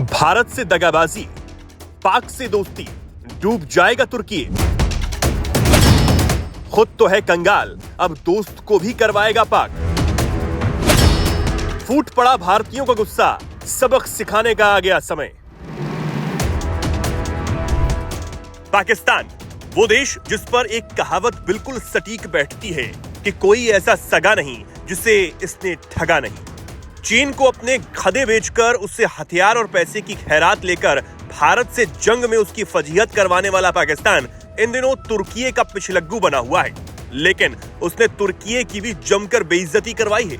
भारत से दगाबाजी, पाक से दोस्ती, डूब जाएगा तुर्की। खुद तो है कंगाल, अब दोस्त को भी करवाएगा पाक। फूट पड़ा भारतीयों का गुस्सा, सबक सिखाने का आ गया समय। पाकिस्तान, वो देश जिस पर एक कहावत बिल्कुल सटीक बैठती है कि कोई ऐसा सगा नहीं जिसे इसने ठगा नहीं। चीन को अपने खदे बेचकर उससे हथियार और पैसे की खैरात लेकर भारत से जंग में उसकी फजीहत करवाने वाला पाकिस्तान इन दिनों तुर्की का पिछलग्गू बना हुआ है, लेकिन उसने तुर्की की भी जमकर बेइज्जती करवाई है।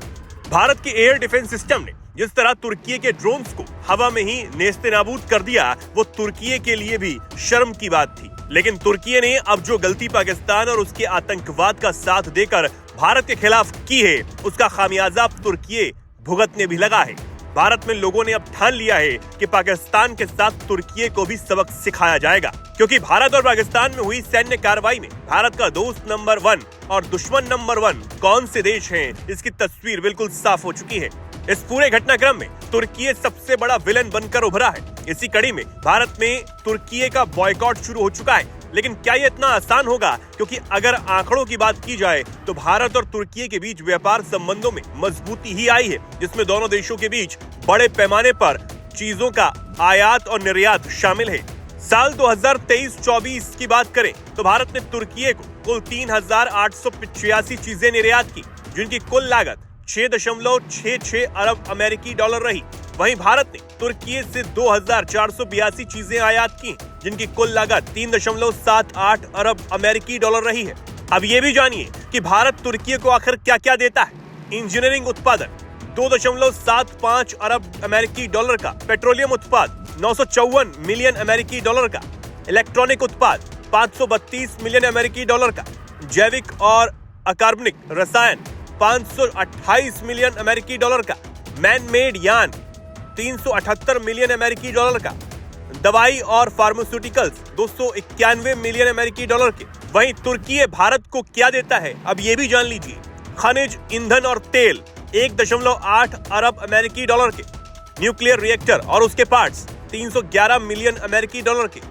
भारत के एयर डिफेंस सिस्टम ने जिस तरह तुर्की के ड्रोन्स को हवा में ही नेस्तनाबूद कर दिया, वो तुर्की के लिए भी शर्म की बात थी। लेकिन तुर्की ने अब जो गलती पाकिस्तान और उसके आतंकवाद का साथ देकर भारत के खिलाफ की है, उसका खामियाजा तुर्की भुगतने भी लगा है। भारत में लोगों ने अब ठान लिया है कि पाकिस्तान के साथ तुर्की को भी सबक सिखाया जाएगा, क्योंकि भारत और पाकिस्तान में हुई सैन्य कार्रवाई में भारत का दोस्त नंबर 1 और दुश्मन नंबर 1 कौन से देश हैं, इसकी तस्वीर बिल्कुल साफ हो चुकी है। इस पूरे घटनाक्रम में तुर्की सबसे बड़ा विलन बनकर उभरा है। इसी कड़ी में भारत में तुर्की का बॉयकॉट शुरू हो चुका है। लेकिन क्या ये इतना आसान होगा? क्योंकि अगर आंकड़ों की बात की जाए तो भारत और तुर्की के बीच व्यापार संबंधों में मजबूती ही आई है, जिसमें दोनों देशों के बीच बड़े पैमाने पर चीजों का आयात और निर्यात शामिल है। साल 2023-24 की बात करें तो भारत ने तुर्की को कुल 3,885 चीजें निर्यात की, जिनकी कुल लागत 6.66 अरब अमेरिकी डॉलर रही। वहीं भारत ने तुर्की से 2,482 चीजें आयात की, जिनकी कुल लागत 3.78 अरब अमेरिकी डॉलर रही है। अब ये भी जानिए कि भारत तुर्की को आखिर क्या क्या देता है। इंजीनियरिंग उत्पादन 2.75 अरब अमेरिकी डॉलर का, पेट्रोलियम उत्पाद 954 मिलियन अमेरिकी डॉलर का, इलेक्ट्रॉनिक उत्पाद 532 मिलियन अमेरिकी डॉलर का, जैविक और अकार्बनिक रसायन 528 मिलियन अमेरिकी डॉलर का, मैन मेड यान 378 मिलियन अमेरिकी डॉलर का, दवाई और फार्मास्यूटिकल्स 291 मिलियन अमेरिकी डॉलर के। वहीं तुर्की भारत को क्या देता है, अब ये भी जान लीजिए। खनिज, ईंधन और तेल 1.8 अरब अमेरिकी डॉलर के, न्यूक्लियर रिएक्टर और उसके पार्ट्स 311 मिलियन अमेरिकी डॉलर के,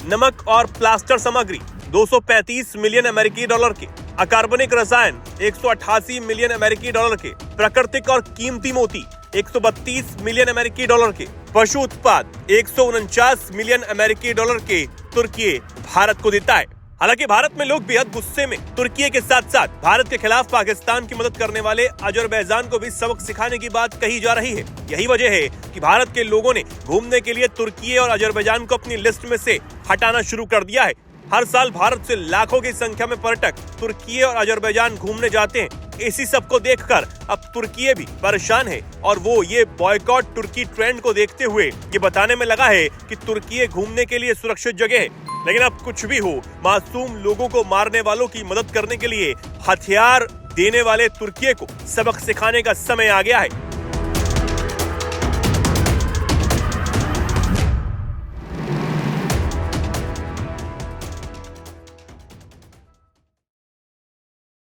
नमक और प्लास्टर सामग्री 235 मिलियन अमेरिकी डॉलर के, अकार्बनिक रसायन 188 मिलियन अमेरिकी डॉलर के, प्राकृतिक और कीमती मोती 132 मिलियन अमेरिकी डॉलर के, पशु उत्पाद 149 मिलियन अमेरिकी डॉलर के तुर्की भारत को देता है। हालांकि भारत में लोग बेहद गुस्से में तुर्की के साथ साथ भारत के खिलाफ पाकिस्तान की मदद करने वाले अजरबैजान को भी सबक सिखाने की बात कही जा रही है। यही वजह है कि भारत के लोगों ने घूमने के लिए तुर्की और अजरबैजान को अपनी लिस्ट में से हटाना शुरू कर दिया है। हर साल भारत से लाखों की संख्या में पर्यटक तुर्की और अजरबैजान घूमने जाते हैं। इसी सब को देखकर अब तुर्की भी परेशान है और वो ये बॉयकॉट तुर्की ट्रेंड को देखते हुए ये बताने में लगा है कि तुर्की घूमने के लिए सुरक्षित जगह है। लेकिन अब कुछ भी हो, मासूम लोगों को मारने वालों की मदद करने के लिए हथियार देने वाले तुर्की को सबक सिखाने का समय आ गया है।